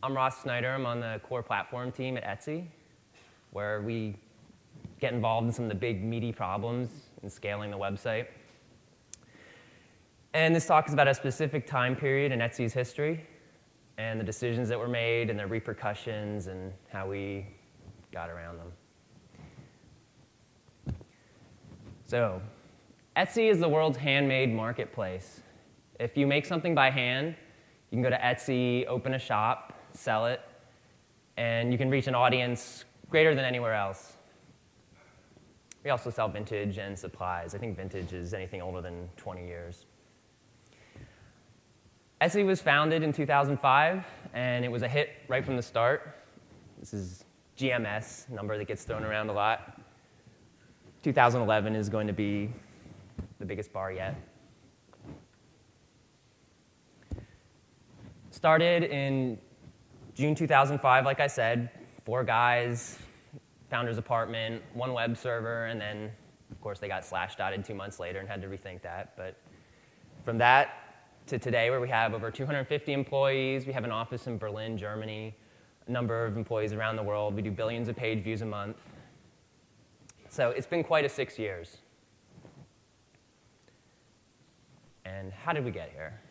I'm Ross Snyder. I'm on the core platform team at Etsy, where we get involved in some of the big, meaty problems in scaling the website. And this talk is about a specific time period in Etsy's history and the decisions that were made and their repercussions and how we got around them. So, Etsy is the world's handmade marketplace. If you make something by hand, you can go to Etsy, open a shop, sell it, and you can reach an audience greater than anywhere else. We also sell vintage and supplies. I think vintage is anything older than 20 years. Etsy was founded in 2005, and it was a hit right from the start. This is GMS, a number that gets thrown around a lot. 2011 is going to be the biggest bar yet. Started in June 2005, like I said, 4 guys, founder's apartment, 1 web server, and then, of course, they got slash-dotted 2 months later and had to rethink that. But from that to today, where we have over 250 employees, we have an office in Berlin, Germany, a number of employees around the world. We do billions of page views a month. So it's been quite a 6 years. And how did we get here?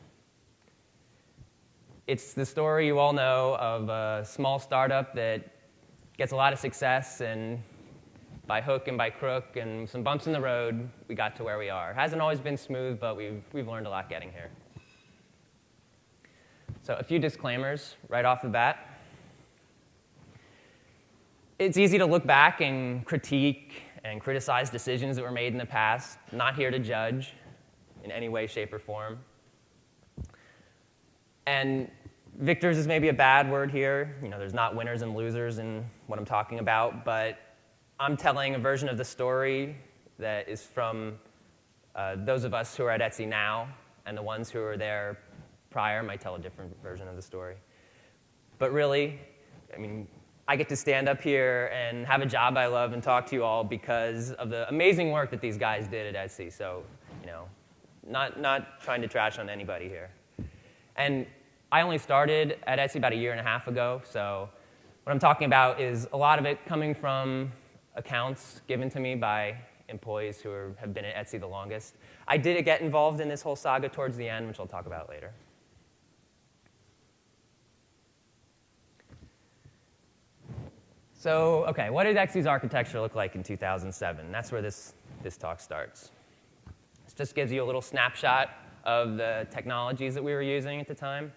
It's the story you all know of a small startup that gets a lot of success, and by hook and by crook and some bumps in the road, we got to where we are. It hasn't always been smooth, but we've learned a lot getting here. So a few disclaimers right off the bat. It's easy to look back and critique and criticize decisions that were made in the past. I'm not here to judge in any way, shape, or form. And victors is maybe a bad word here. You know, there's not winners and losers in what I'm talking about, but I'm telling a version of the story that is from those of us who are at Etsy now, and the ones who were there prior might tell a different version of the story. But really, I mean, I get to stand up here and have a job I love and talk to you all because of the amazing work that these guys did at Etsy. So, you know, not trying to trash on anybody here. And I only started at Etsy about 1.5 years ago, so what I'm talking about is a lot of it coming from accounts given to me by employees who have been at Etsy the longest. I did get involved in this whole saga towards the end, which I'll talk about later. So, okay, what did Etsy's architecture look like in 2007? That's where this talk starts. This just gives you a little snapshot of the technologies that we were using at the time.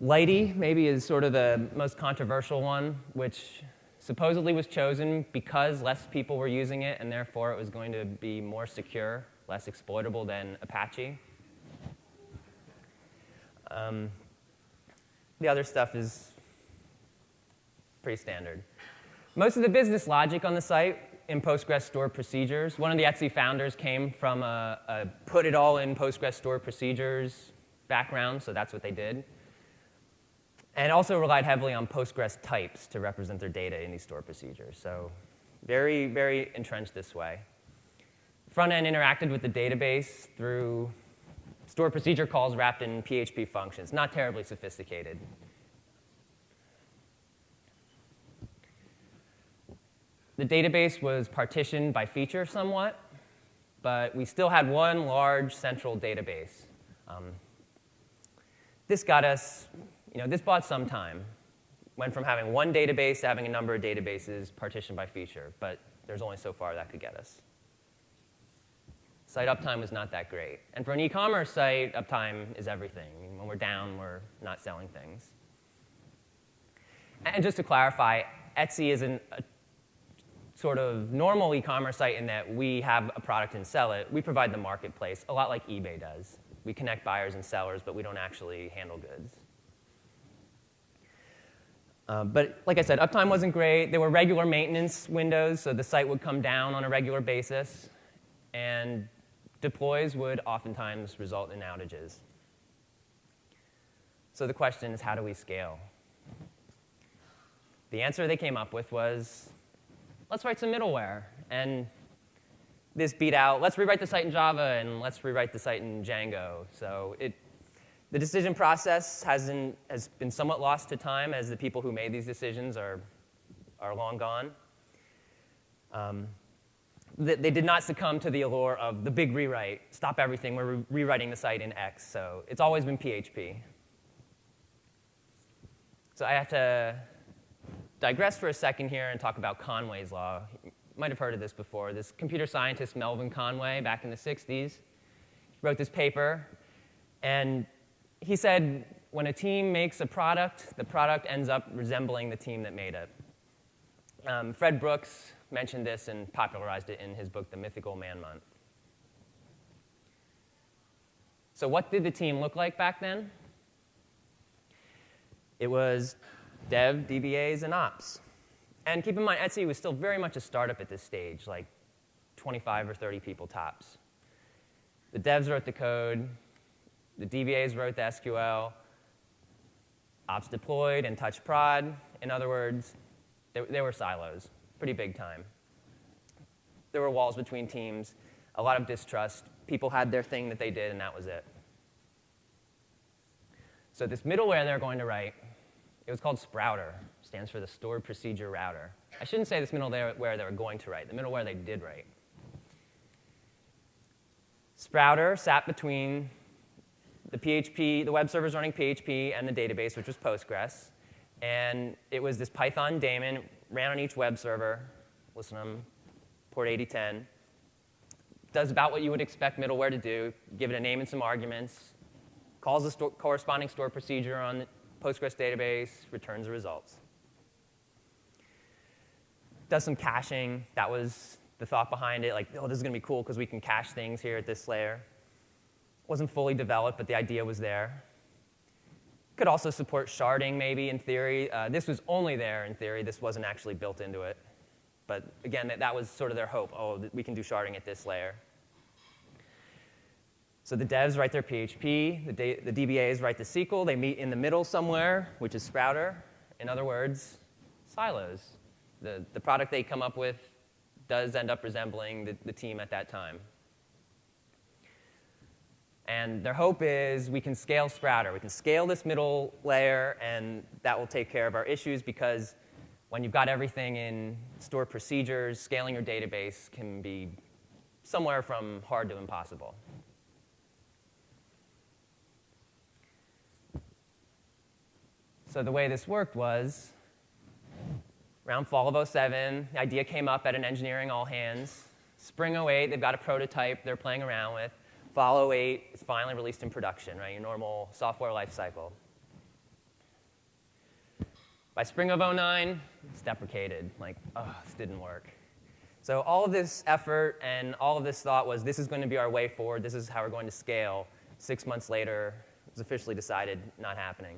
Lighty maybe is sort of the most controversial one, which supposedly was chosen because less people were using it, and therefore it was going to be more secure, less exploitable than Apache. The other stuff is pretty standard. Most of the business logic on the site in Postgres stored procedures. One of the Etsy founders came from a put it all in Postgres stored procedures background, so that's what they did. And also relied heavily on Postgres types to represent their data in these stored procedures. So very, very entrenched this way. Front end interacted with the database through stored procedure calls wrapped in PHP functions. Not terribly sophisticated. The database was partitioned by feature somewhat, but we still had one large central database. This got us, this bought some time. Went from having one database to having a number of databases partitioned by feature, but there's only so far that could get us. Site uptime was not that great. And for an e-commerce site, uptime is everything. I mean, when we're down, we're not selling things. And just to clarify, Etsy isn't a sort of normal e-commerce site in that we have a product and sell it. We provide the marketplace, a lot like eBay does. We connect buyers and sellers, but we don't actually handle goods. But like I said, uptime wasn't great. There were regular maintenance windows, so the site would come down on a regular basis. And deploys would oftentimes result in outages. So the question is, how do we scale? The answer they came up with was, let's write some middleware. And this beat out, let's rewrite the site in Java, and let's rewrite the site in Django. So The decision process has been somewhat lost to time as the people who made these decisions are long gone. They did not succumb to the allure of the big rewrite. Stop everything, we're rewriting the site in X. So it's always been PHP. So I have to digress for a second here and talk about Conway's law. You might have heard of this before. This computer scientist, Melvin Conway, back in the 60s, wrote this paper. And he said, when a team makes a product, the product ends up resembling the team that made it. Fred Brooks mentioned this and popularized it in his book, The Mythical Man Month. So what did the team look like back then? It was dev, DBAs, and ops. And keep in mind, Etsy was still very much a startup at this stage, like 25 or 30 people tops. The devs wrote the code. The DBAs wrote the SQL. Ops deployed and touched prod. In other words, they were silos, pretty big time. There were walls between teams, a lot of distrust. People had their thing that they did, and that was it. So this middleware they're going to write, it was called Sprouter. Stands for the Stored Procedure Router. I shouldn't say this middleware they were going to write, the middleware they did write. Sprouter sat between the web servers running PHP and the database, which was Postgres. And it was this Python daemon, ran on each web server, listen to them, port 8010. Does about what you would expect middleware to do, give it a name and some arguments, calls the corresponding stored procedure on the Postgres database, returns the results. Does some caching. That was the thought behind it, like, oh, this is going to be cool because we can cache things here at this layer. Wasn't fully developed, but the idea was there. Could also support sharding, maybe, in theory. This was only there in theory. This wasn't actually built into it. But again, that was sort of their hope. Oh, we can do sharding at this layer. So the devs write their PHP. The DBAs write the SQL. They meet in the middle somewhere, which is Sprouter. In other words, silos. The product they come up with does end up resembling the team at that time. And their hope is we can scale Sprouter. We can scale this middle layer, and that will take care of our issues, because when you've got everything in stored procedures, scaling your database can be somewhere from hard to impossible. So the way this worked was, around fall of 07, the idea came up at an engineering all-hands. Spring 08, they've got a prototype they're playing around with. Fall 08 is finally released in production, right? Your normal software life cycle. By spring of 09, it's deprecated. Like, oh, this didn't work. So all of this effort and all of this thought was, this is going to be our way forward. This is how we're going to scale. 6 months later, it was officially decided, not happening.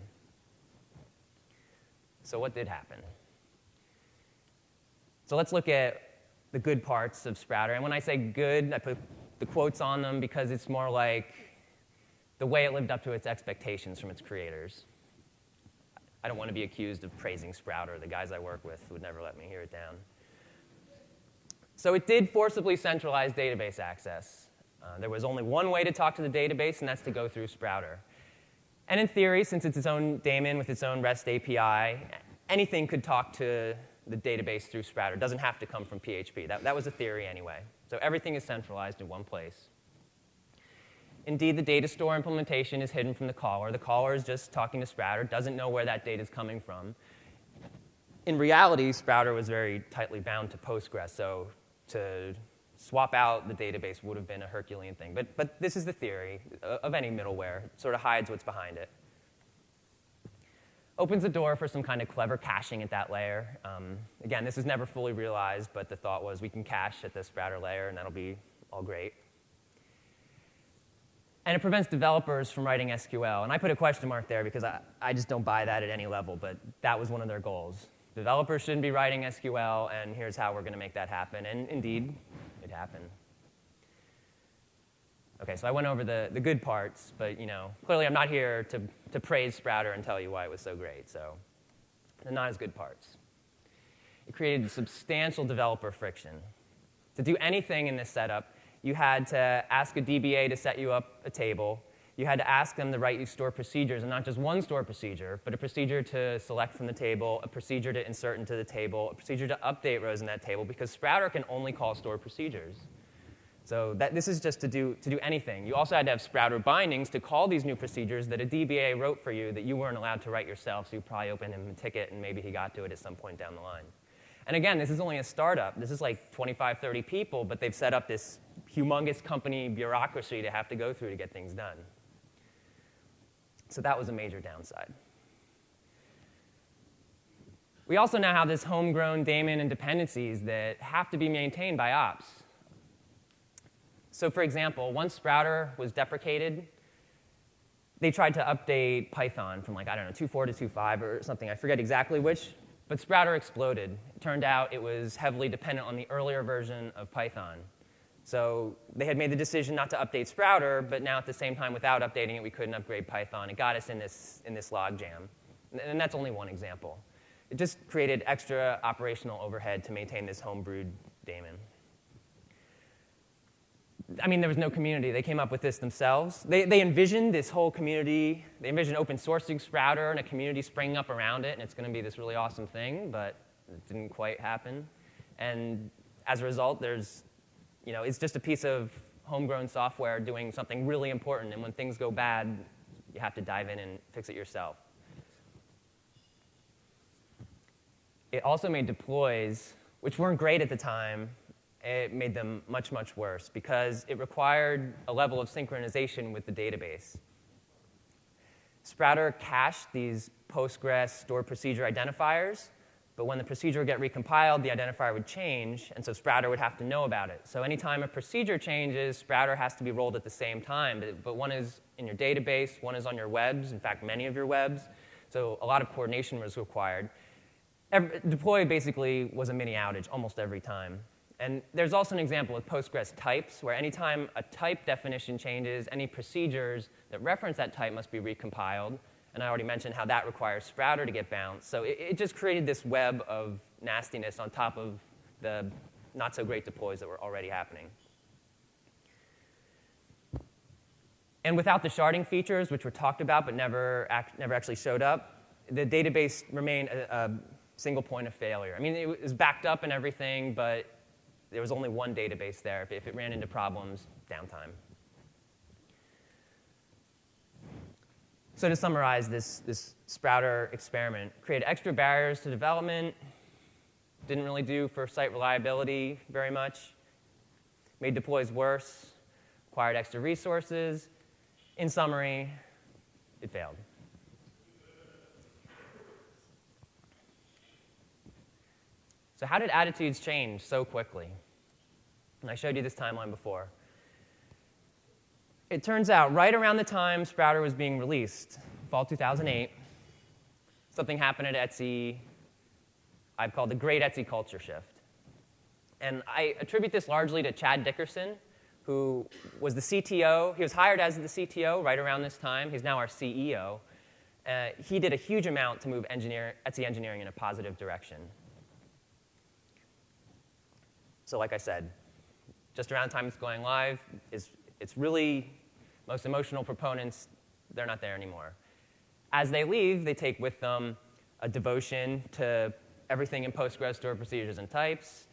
So what did happen? So let's look at the good parts of Sprouter. And when I say good, I put the quotes on them because it's more like the way it lived up to its expectations from its creators. I don't want to be accused of praising Sprouter. The guys I work with would never let me hear it down. So it did forcibly centralize database access. There was only one way to talk to the database, and that's to go through Sprouter. And in theory, since it's its own daemon with its own REST API, anything could talk to the database through Sprouter. It doesn't have to come from PHP. That was a theory anyway. So everything is centralized in one place. Indeed, the data store implementation is hidden from the caller. The caller is just talking to Sprouter, doesn't know where that data is coming from. In reality, Sprouter was very tightly bound to Postgres, so to swap out the database would have been a Herculean thing. But this is the theory of any middleware. It sort of hides what's behind it. Opens the door for some kind of clever caching at that layer. Again, this is never fully realized, but the thought was we can cache at the Sprouter layer, and that'll be all great. And it prevents developers from writing SQL. And I put a question mark there because I just don't buy that at any level, but that was one of their goals. Developers shouldn't be writing SQL, and here's how we're going to make that happen. And indeed, it happened. OK, so I went over the good parts, but clearly I'm not here to praise Sprouter and tell you why it was so great. So the not as good parts. It created substantial developer friction. To do anything in this setup, you had to ask a DBA to set you up a table. you had to ask them to write you store procedures, and not just one store procedure, but a procedure to select from the table, a procedure to insert into the table, a procedure to update rows in that table, because Sprouter can only call store procedures. So this is just to do anything. You also had to have Sprouter bindings to call these new procedures that a DBA wrote for you that you weren't allowed to write yourself, so you probably opened him a ticket, and maybe he got to it at some point down the line. And again, this is only a startup. This is like 25, 30 people, but they've set up this humongous company bureaucracy to have to go through to get things done. So that was a major downside. We also now have this homegrown daemon and dependencies that have to be maintained by ops. So for example, once Sprouter was deprecated, they tried to update Python from 2.4 to 2.5 or something. I forget exactly which, but Sprouter exploded. It turned out it was heavily dependent on the earlier version of Python. So they had made the decision not to update Sprouter, but now at the same time, without updating it, we couldn't upgrade Python. It got us in this logjam. And that's only one example. It just created extra operational overhead to maintain this homebrewed daemon. I mean, there was no community. They came up with this themselves. They envisioned this whole community. They envisioned open sourcing Sprouter and a community springing up around it, and it's going to be this really awesome thing, but it didn't quite happen. And as a result, it's just a piece of homegrown software doing something really important, and when things go bad, you have to dive in and fix it yourself. It also made deploys, which weren't great at the time. It made them much, much worse because it required a level of synchronization with the database. Sprouter cached these Postgres stored procedure identifiers, but when the procedure would get recompiled, the identifier would change, and so Sprouter would have to know about it. So anytime a procedure changes, Sprouter has to be rolled at the same time, but one is in your database, one is on your webs, in fact, many of your webs, so a lot of coordination was required. Deploy basically was a mini outage almost every time. And there's also an example with Postgres types, where anytime a type definition changes, any procedures that reference that type must be recompiled. And I already mentioned how that requires Sprouter to get bounced. So it just created this web of nastiness on top of the not-so-great deploys that were already happening. And without the sharding features, which were talked about but never actually showed up, the database remained a single point of failure. I mean, it was backed up and everything, but there was only one database there. If it ran into problems, downtime. So to summarize, this Sprouter experiment created extra barriers to development, didn't really do for site reliability very much, made deploys worse, required extra resources. In summary, it failed. So how did attitudes change so quickly? And I showed you this timeline before. It turns out right around the time Sprouter was being released, fall 2008, something happened at Etsy I've called the great Etsy culture shift. And I attribute this largely to Chad Dickerson, who was the CTO. He was hired as the CTO right around this time. He's now our CEO. He did a huge amount to move Etsy engineering in a positive direction. So like I said, just around the time it's going live, it's really, most emotional proponents, they're not there anymore. As they leave, they take with them a devotion to everything in Postgres stored procedures and types,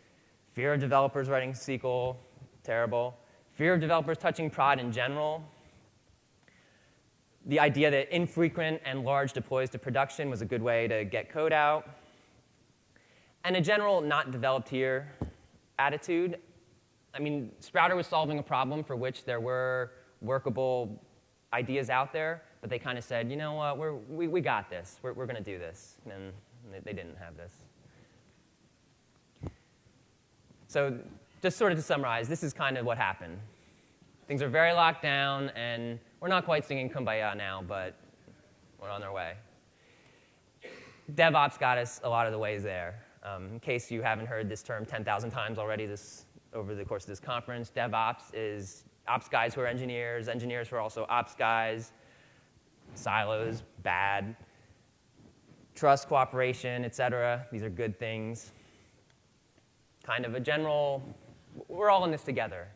fear of developers writing SQL, terrible, fear of developers touching prod in general, the idea that infrequent and large deploys to production was a good way to get code out, and a general not developed here attitude. I mean, Sprouter was solving a problem for which there were workable ideas out there, but they kind of said, you know what, we got this. We're going to do this. And they didn't have this. So just sort of to summarize, this is kind of what happened. Things are very locked down, and we're not quite singing Kumbaya now, but we're on our way. DevOps got us a lot of the ways there. In case you haven't heard this term 10,000 times already over the course of this conference, DevOps is ops guys who are engineers who are also ops guys, silos, bad, trust, cooperation, etc. These are good things. Kind of a general, we're all in this together.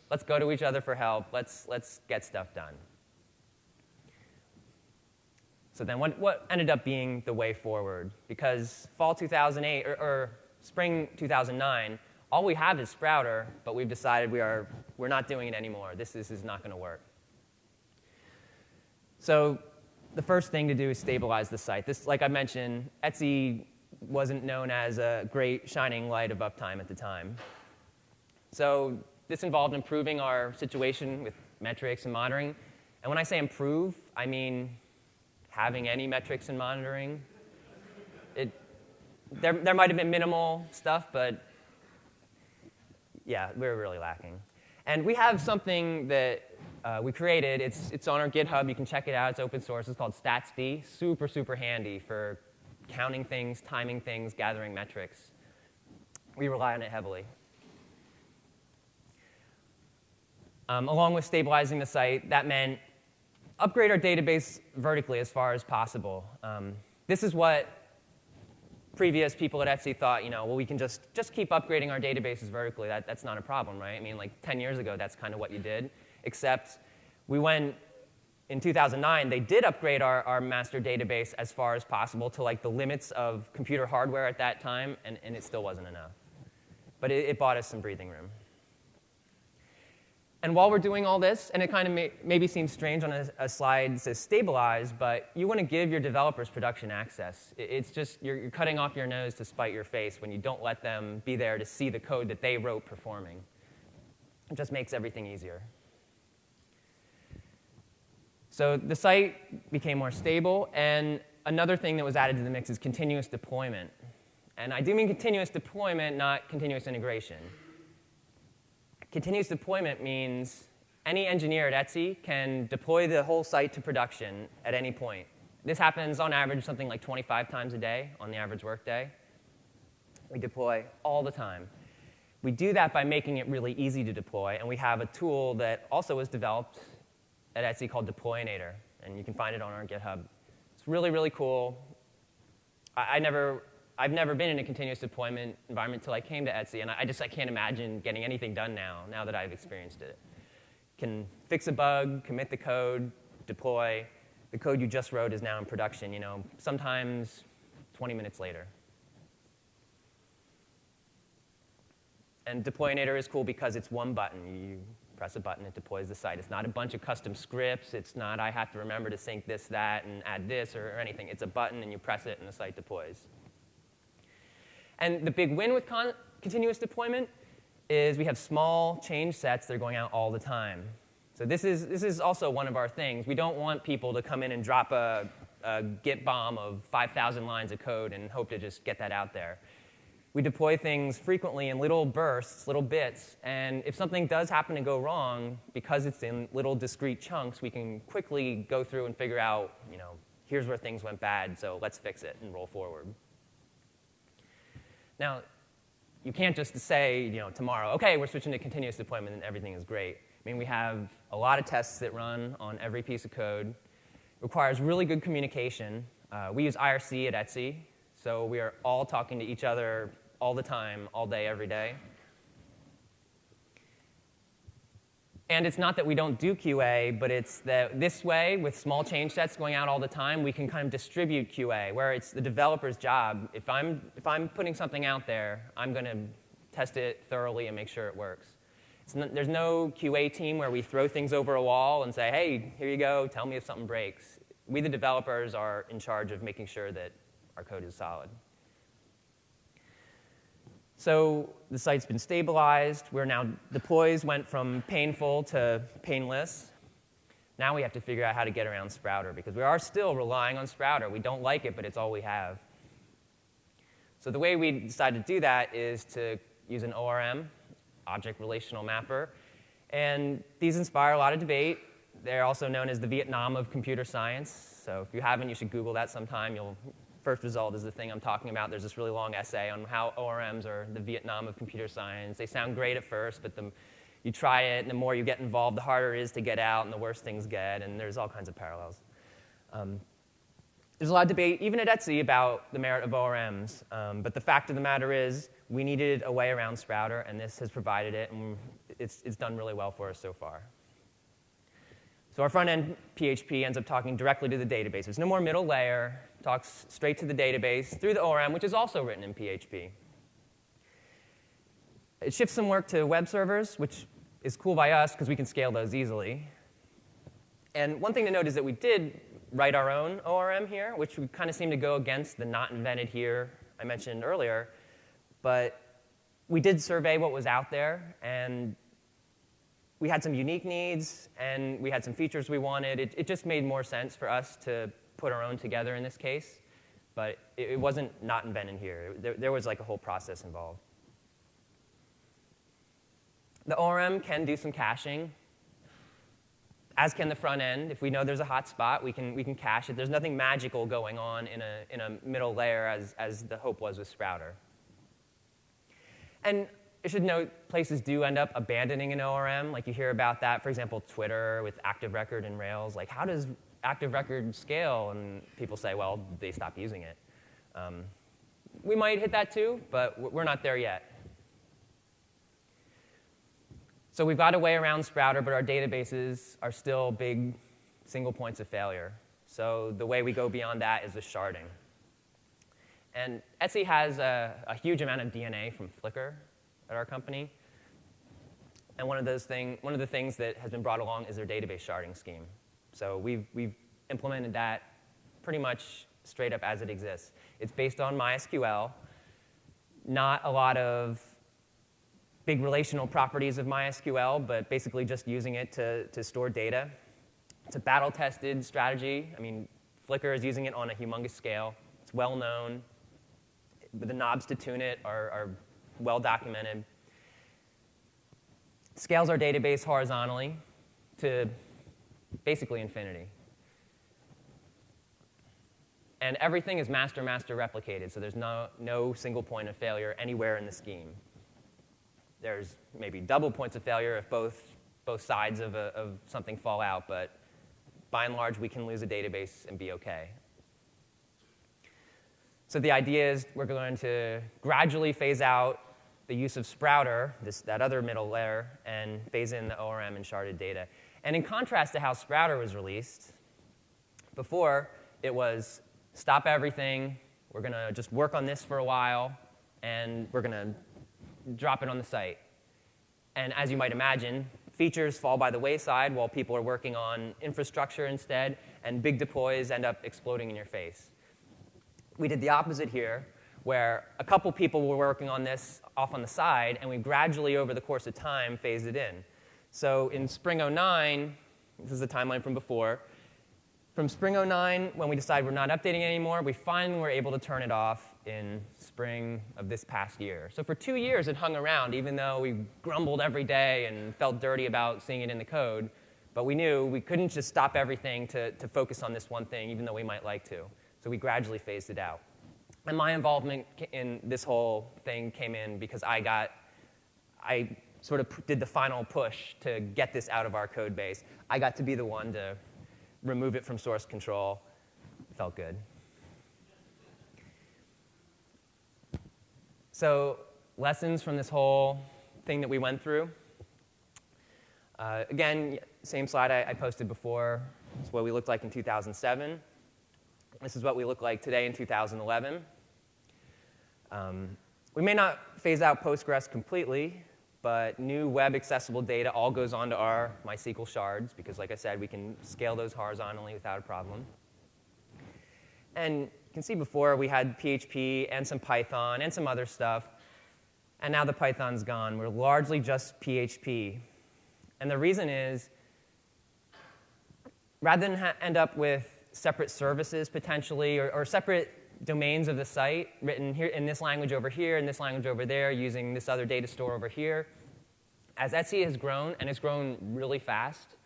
Let's go to each other for help. Let's get stuff done. So then what ended up being the way forward? Because fall 2008, or spring 2009, all we have is Sprouter, but we've decided we're not doing it anymore. This is not going to work. So the first thing to do is stabilize the site. This, like I mentioned, Etsy wasn't known as a great shining light of uptime at the time. So this involved improving our situation with metrics and monitoring. And when I say improve, I mean having any metrics and monitoring. There might have been minimal stuff, but yeah, we were really lacking. And we have something that we created. It's on our GitHub. You can check it out. It's open source. It's called StatsD. Super, super handy for counting things, timing things, gathering metrics. We rely on it heavily. Along with stabilizing the site, that meant upgrade our database vertically as far as possible. This is what previous people at Etsy thought, well, we can just keep upgrading our databases vertically. That's not a problem, right? I mean, like 10 years ago, that's kind of what you did. Except we went, in 2009, they did upgrade our master database as far as possible to like the limits of computer hardware at that time, and it still wasn't enough. But it bought us some breathing room. And while we're doing all this, and it kind of maybe seems strange on a slide that says stabilize, but you want to give your developers production access. It's just you're cutting off your nose to spite your face when you don't let them be there to see the code that they wrote performing. It just makes everything easier. So the site became more stable, and another thing that was added to the mix is continuous deployment. And I do mean continuous deployment, not continuous integration. Continuous deployment means any engineer at Etsy can deploy the whole site to production at any point. This happens on average something like 25 times a day on the average workday. We deploy all the time. We do that by making it really easy to deploy, and we have a tool that also was developed at Etsy called Deployinator, and you can find it on our GitHub. It's really, really cool. I've never been in a continuous deployment environment until I came to Etsy, and I can't imagine getting anything done now that I've experienced it. Can fix a bug, commit the code, deploy. The code you just wrote is now in production, sometimes 20 minutes later. And Deployinator is cool because it's one button. You press a button, it deploys the site. It's not a bunch of custom scripts. It's not I have to remember to sync this, that, and add this or anything. It's a button, and you press it, and the site deploys. And the big win with continuous deployment is we have small change sets that are going out all the time. So this is also one of our things. We don't want people to come in and drop a Git bomb of 5,000 lines of code and hope to just get that out there. We deploy things frequently in little bursts, little bits, and if something does happen to go wrong, because it's in little discrete chunks, we can quickly go through and figure out, here's where things went bad, so let's fix it and roll forward. Now, you can't just say, tomorrow, OK, we're switching to continuous deployment and everything is great. I mean, we have a lot of tests that run on every piece of code. It requires really good communication. We use IRC at Etsy, so we are all talking to each other all the time, all day, every day. And it's not that we don't do QA, but it's that this way, with small change sets going out all the time, we can kind of distribute QA, where it's the developer's job. If I'm putting something out there, I'm going to test it thoroughly and make sure it works. There's no QA team where we throw things over a wall and say, hey, here you go, tell me if something breaks. We, the developers, are in charge of making sure that our code is solid. So the site's been stabilized. Deploys went from painful to painless. Now we have to figure out how to get around Sprouter, because we are still relying on Sprouter. We don't like it, but it's all we have. So the way we decided to do that is to use an ORM, Object Relational Mapper. And these inspire a lot of debate. They're also known as the Vietnam of computer science. So if you haven't, you should Google that sometime. First result is the thing I'm talking about. There's this really long essay on how ORMs are the Vietnam of computer science. They sound great at first, but you try it, and the more you get involved, the harder it is to get out, and the worse things get, and there's all kinds of parallels. There's a lot of debate, even at Etsy, about the merit of ORMs, but the fact of the matter is we needed a way around Sprouter, and this has provided it, and it's done really well for us so far. So our front-end PHP ends up talking directly to the database. There's no more middle layer. It talks straight to the database through the ORM, which is also written in PHP. It shifts some work to web servers, which is cool by us because we can scale those easily. And one thing to note is that we did write our own ORM here, which would kind of seem to go against the not invented here I mentioned earlier. But we did survey what was out there, and we had some unique needs, and we had some features we wanted. It just made more sense for us to put our own together in this case. But it wasn't not invented here. There was like a whole process involved. The ORM can do some caching, as can the front end. If we know there's a hot spot, we can cache it. There's nothing magical going on in a middle layer as the hope was with Sprouter. And I should note, places do end up abandoning an ORM. Like you hear about that, for example, Twitter with Active Record and Rails. Like, how does Active Record scale? And people say, well, they stopped using it. We might hit that too, but we're not there yet. So we've got a way around Sprouter, but our databases are still big single points of failure. So the way we go beyond that is with sharding. And Etsy has a huge amount of DNA from Flickr at our company. And one of the things that has been brought along is their database sharding scheme. So we've implemented that pretty much straight up as it exists. It's based on MySQL, not a lot of big relational properties of MySQL, but basically just using it to store data. It's a battle-tested strategy. I mean, Flickr is using it on a humongous scale. It's well known. But the knobs to tune it are well documented. Scales our database horizontally to basically infinity. And everything is master-master replicated, so there's no single point of failure anywhere in the scheme. There's maybe double points of failure if both sides of something fall out, but by and large, we can lose a database and be OK. So the idea is we're going to gradually phase out the use of Sprouter, that other middle layer, and phase in the ORM and sharded data. And in contrast to how Sprouter was released, before it was stop everything, we're going to just work on this for a while, and we're going to drop it on the site. And as you might imagine, features fall by the wayside while people are working on infrastructure instead, and big deploys end up exploding in your face. We did the opposite here, where a couple people were working on this off on the side, and we gradually, over the course of time, phased it in. So in Spring '09, this is the timeline from before, from Spring '09, when we decided we're not updating anymore, we finally were able to turn it off in spring of this past year. So for 2 years, it hung around, even though we grumbled every day and felt dirty about seeing it in the code. But we knew we couldn't just stop everything to focus on this one thing, even though we might like to. So we gradually phased it out. And my involvement in this whole thing came in because I sort of did the final push to get this out of our code base. I got to be the one to remove it from source control. It felt good. So lessons from this whole thing that we went through. Again, same slide I posted before. This is what we looked like in 2007. This is what we look like today in 2011. We may not phase out Postgres completely, but new web accessible data all goes onto our MySQL shards because, like I said, we can scale those horizontally without a problem. And you can see before we had PHP and some Python and some other stuff, and now the Python's gone. We're largely just PHP. And the reason is, rather than end up with separate services potentially, or separate domains of the site written here in this language over here, in this language over there, using this other data store over here. As Etsy has grown, and it's grown really fast,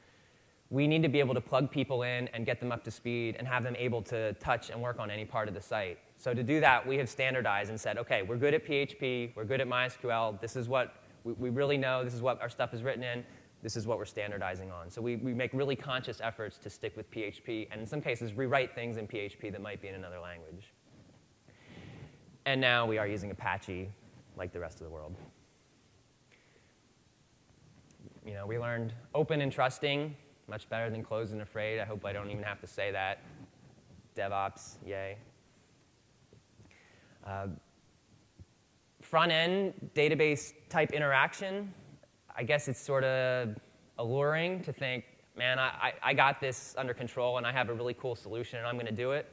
we need to be able to plug people in and get them up to speed and have them able to touch and work on any part of the site. So to do that, we have standardized and said, OK, we're good at PHP, we're good at MySQL, this is what we really know, this is what our stuff is written in, this is what we're standardizing on. So we make really conscious efforts to stick with PHP, and in some cases, rewrite things in PHP that might be in another language. And now we are using Apache like the rest of the world. You know, we learned open and trusting Much better than closed and afraid. I hope I don't even have to say that. DevOps, yay. Front-end database type interaction, I guess it's sort of alluring to think, man, I got this under control and I have a really cool solution and I'm going to do it.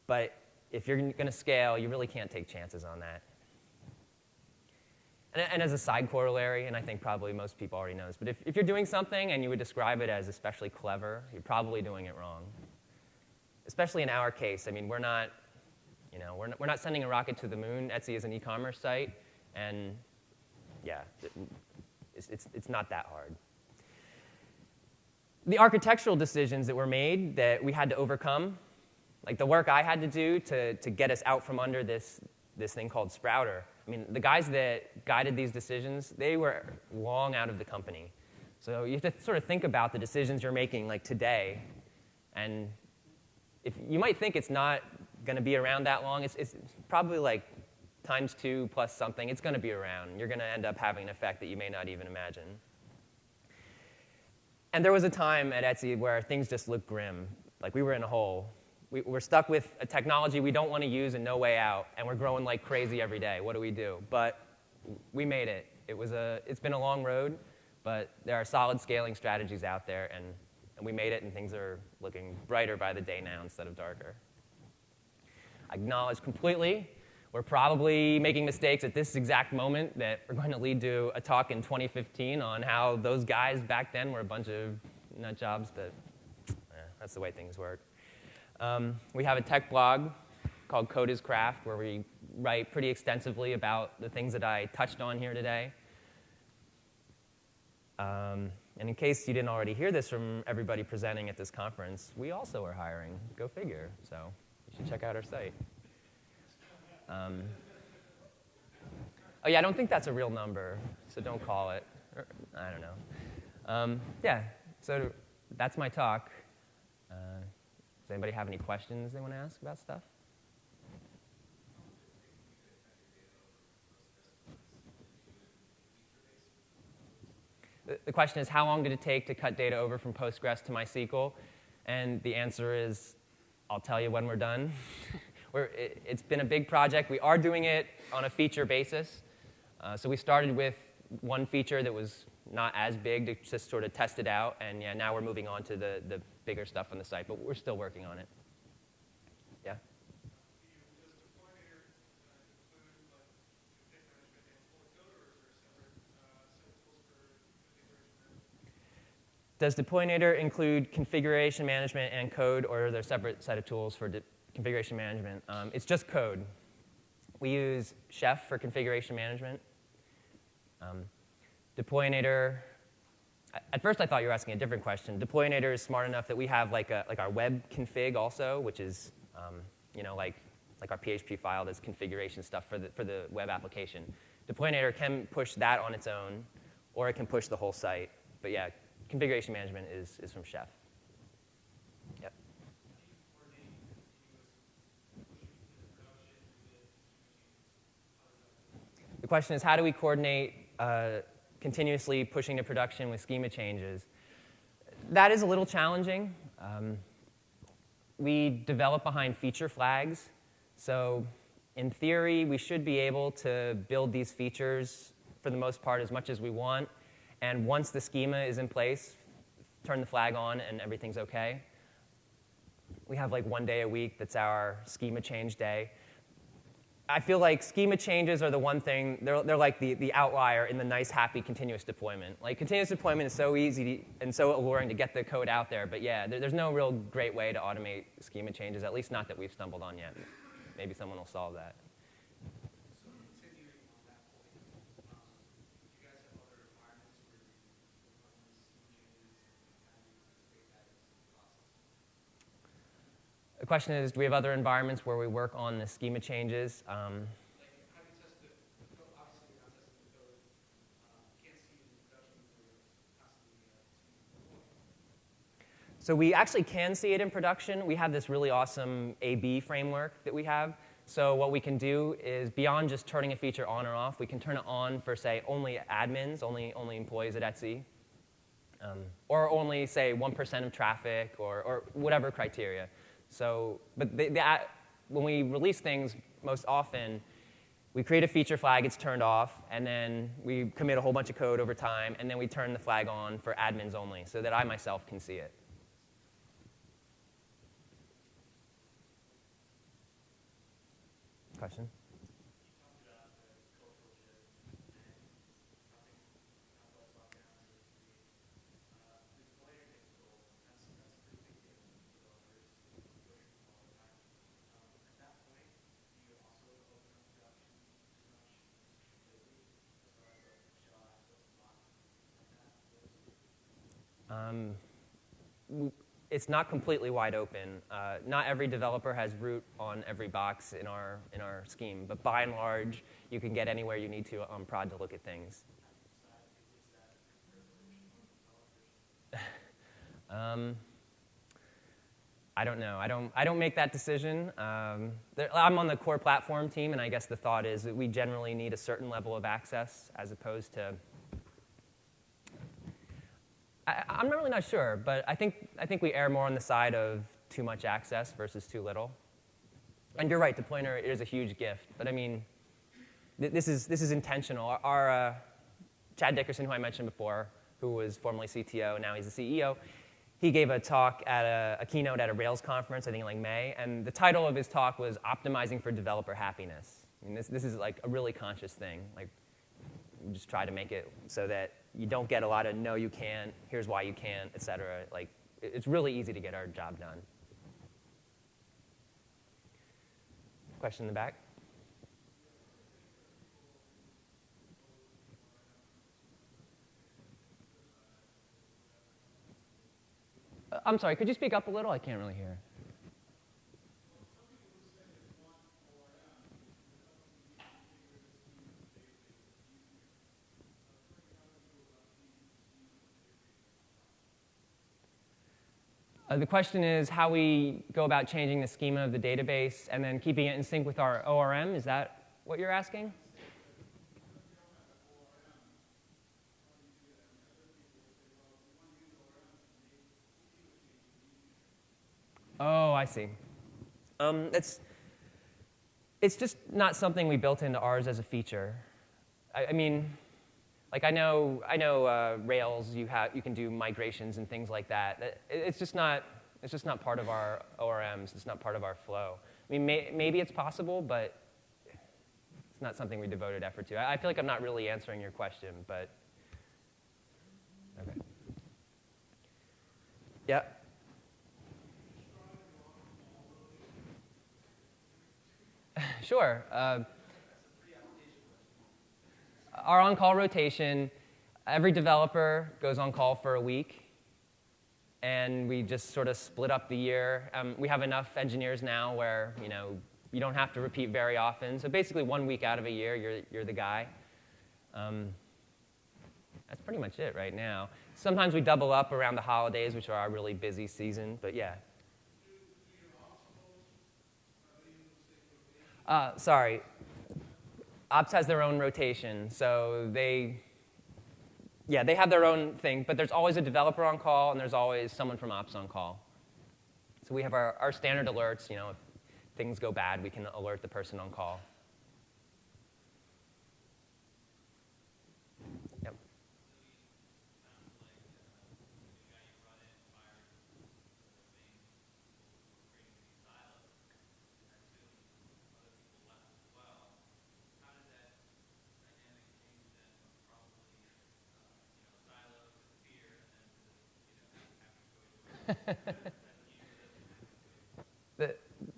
But if you're going to scale, you really can't take chances on that. And as a side corollary, and I think probably most people already know this, but if you're doing something and you would describe it as especially clever, you're probably doing it wrong. Especially in our case. I mean, we're not sending a rocket to the moon. Etsy is an e-commerce site, and yeah, it's not that hard. The architectural decisions that were made that we had to overcome, like the work I had to do to get us out from under this thing called Sprouter. I mean, the guys that guided these decisions, they were long out of the company. So you have to sort of think about the decisions you're making like today. And if you might think it's not going to be around that long, it's probably like times 2 plus something. It's going to be around. You're going to end up having an effect that you may not even imagine. And there was a time at Etsy where things just looked grim. Like we were in a hole. We're stuck with a technology we don't want to use and no way out, and we're growing like crazy every day. What do we do? But we made it. It's been a long road, but there are solid scaling strategies out there, and we made it, and things are looking brighter by the day now instead of darker. I acknowledge completely we're probably making mistakes at this exact moment that are going to lead to a talk in 2015 on how those guys back then were a bunch of nut jobs, but that's the way things work. We have a tech blog called Code is Craft where we write pretty extensively about the things that I touched on here today. And in case you didn't already hear this from everybody presenting at this conference, we also are hiring. Go figure. So you should check out our site. Oh, yeah, I don't think that's a real number, so don't call it. I don't know. Yeah, so that's my talk. Does anybody have any questions they want to ask about stuff? The question is, how long did it take to cut data over from Postgres to MySQL? And the answer is, I'll tell you when we're done. It's been a big project. We are doing it on a feature basis. So we started with one feature that was not as big to just sort of test it out. And yeah, now we're moving on to the bigger stuff on the site. But we're still working on it. Yeah? Does Deploynator include configuration management and code, or are there a separate set of tools for configuration management? It's just code. We use Chef for configuration management. Deploynator, at first I thought you were asking a different question. Deploynator is smart enough that we have like our web config also, which is like our PHP file that's configuration stuff for the web application. Deploynator can push that on its own, or it can push the whole site. But yeah, configuration management is from Chef. Yep. The question is, how do we coordinate continuously pushing to production with schema changes? That is a little challenging. We develop behind feature flags. So in theory, we should be able to build these features for the most part as much as we want. And once the schema is in place, turn the flag on and everything's OK. We have like 1 day a week that's our schema change day. I feel like schema changes are the one thing, they're like the outlier in the nice, happy, continuous deployment. Like continuous deployment is so easy and so alluring to get the code out there. But yeah, there's no real great way to automate schema changes, at least not that we've stumbled on yet. Maybe someone will solve that. So continuing on that point, do you guys have other environments where you run these schema changes and how do you anticipate that into the process? The question is, do we have other environments where we work on the schema changes? Like, how do you test the code? Obviously, you're not testing the code. You can't see it in production until you're constantly So we actually can see it in production. We have this really awesome A/B framework that we have. So what we can do is, beyond just turning a feature on or off, we can turn it on for, say, only admins, only employees at Etsy. or only, say, 1% of traffic, or whatever criteria. So, but when we release things, most often, we create a feature flag, it's turned off, and then we commit a whole bunch of code over time, and then we turn the flag on for admins only, so that I myself can see it. Question? It's not completely wide open. Not every developer has root on every box in our scheme, but by and large, you can get anywhere you need to on prod to look at things. I don't know. I don't make that decision. I'm on the core platform team, and I guess the thought is that we generally need a certain level of access as opposed to. I'm really not sure, but I think we err more on the side of too much access versus too little. And you're right, deployner is a huge gift, but I mean, this is intentional. Our Chad Dickerson, who I mentioned before, who was formerly CTO, now he's the CEO, he gave a talk at a keynote at a Rails conference, I think in like May, and the title of his talk was Optimizing for Developer Happiness. I mean, this is like a really conscious thing. Like, we just try to make it so that you don't get a lot of no, you can't, here's why you can't, et cetera. Like, it's really easy to get our job done. Question in the back? I'm sorry, could you speak up a little? I can't really hear. The question is how we go about changing the schema of the database and then keeping it in sync with our ORM. Is that what you're asking? Oh, I see. It's just not something we built into ours as a feature. I mean, like I know Rails. You can do migrations and things like that. It's just not part of our ORMs. It's not part of our flow. I mean, maybe it's possible, but it's not something we devoted effort to. I feel like I'm not really answering your question, but okay. Yeah. Sure. Our on-call rotation, every developer goes on call for a week, and we just sort of split up the year. We have enough engineers now where you don't have to repeat very often. So basically, 1 week out of a year, you're the guy. That's pretty much it right now. Sometimes we double up around the holidays, which are our really busy season. But yeah. Sorry. Ops has their own rotation, so they have their own thing, but there's always a developer on call, and there's always someone from Ops on call. So we have our standard alerts. If things go bad, we can alert the person on call. Yep.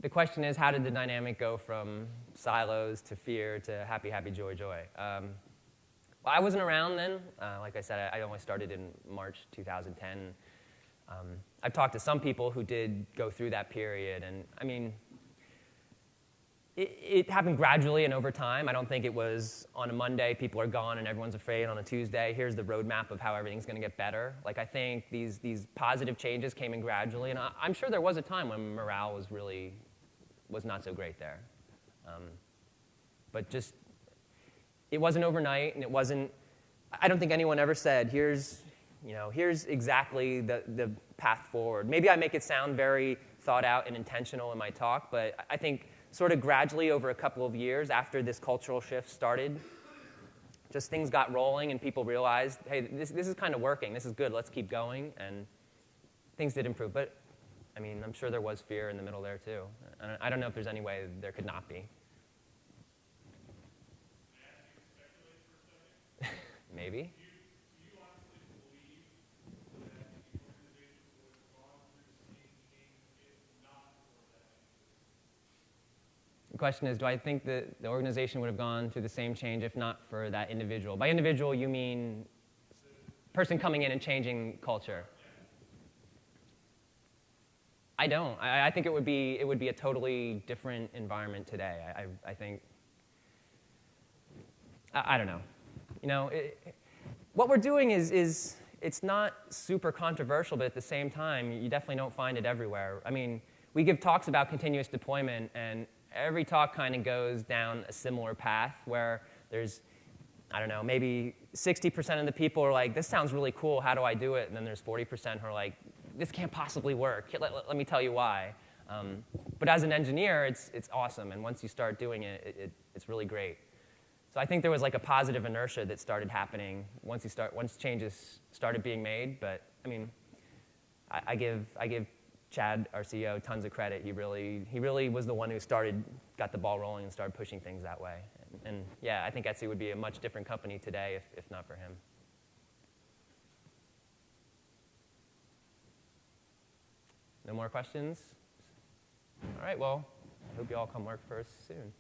The question is, how did the dynamic go from silos to fear to happy, happy, joy, joy? Well, I wasn't around then. Like I said, I only started in March 2010. I've talked to some people who did go through that period, and I mean, it happened gradually and over time. I don't think it was on a Monday, people are gone and everyone's afraid. On a Tuesday, here's the roadmap of how everything's going to get better. Like, I think these positive changes came in gradually, and I'm sure there was a time when morale was not so great there. But it wasn't overnight, and it wasn't. I don't think anyone ever said, here's here's exactly the path forward. Maybe I make it sound very thought out and intentional in my talk, but I think sort of gradually over a couple of years after this cultural shift started, just things got rolling and people realized, hey, this is kind of working. This is good. Let's keep going. And things did improve. But, I mean, I'm sure there was fear in the middle there, too. I don't know if there's any way there could not be. Maybe. Do you honestly believe that the organization would have gone through the same change if not for that? The question is, do I think that the organization would have gone through the same change if not for that individual? By individual, you mean person coming in and changing culture? I don't. I think it would be a totally different environment today. I think. I don't know. What we're doing is it's not super controversial, but at the same time, you definitely don't find it everywhere. I mean, we give talks about continuous deployment, and every talk kind of goes down a similar path where there's, I don't know, maybe 60% of the people are like, this sounds really cool, how do I do it? And then there's 40% who are like, this can't possibly work. Let me tell you why. But as an engineer, it's awesome, and once you start doing it, it's really great. So I think there was like a positive inertia that started happening once changes started being made. But I mean, I give Chad, our CEO, tons of credit. He really was the one who got the ball rolling and started pushing things that way. And yeah, I think Etsy would be a much different company today if not for him. No more questions? All right, well, I hope you all come work for us soon.